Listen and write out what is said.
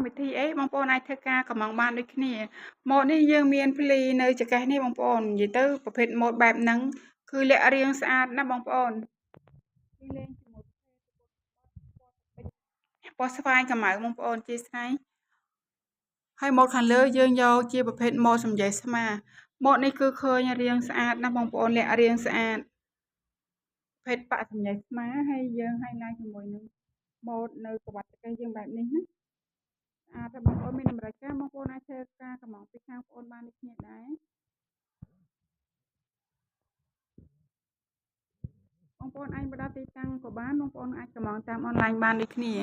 វិធីអីបងប្អូនអាចធ្វើការកំងបានដូចគ្នាម៉ូដនេះយើងមានភ្លីនៅចង្កេះនេះបងប្អូននិយាយទៅប្រភេទម៉ូដបែបហ្នឹងគឺលាក់រាងស្អាតណាស់បងប្អូនគេលេងជាមួយពណ៌ស្វាយខ្មៅបងប្អូនជាស្នៃហើយម៉ូដខាងលើយើងយកជាប្រភេទម៉ូដសំយ៉េងស្មាម៉ូដនេះគឺឃើញរាងស្អាតណាស់បងប្អូនលាក់រាងស្អាតប្រភេទប៉ាក់សំយ៉េងស្មាហើយយើង highlight ជាមួយនឹងម៉ូដនៅក្បាច់ចង្កេះយើងបែបនេះណាស្អាតតែបងប្អូនមានតម្រូវការបងប្អូនអាចធ្វើការកំងពីខាងបងប្អូនបានដូចគ្នាដែរបងប្អូនអាចបដោះទីតាំងក៏បានបងប្អូនអាចកំងតាមអនឡាញបានដូចគ្នា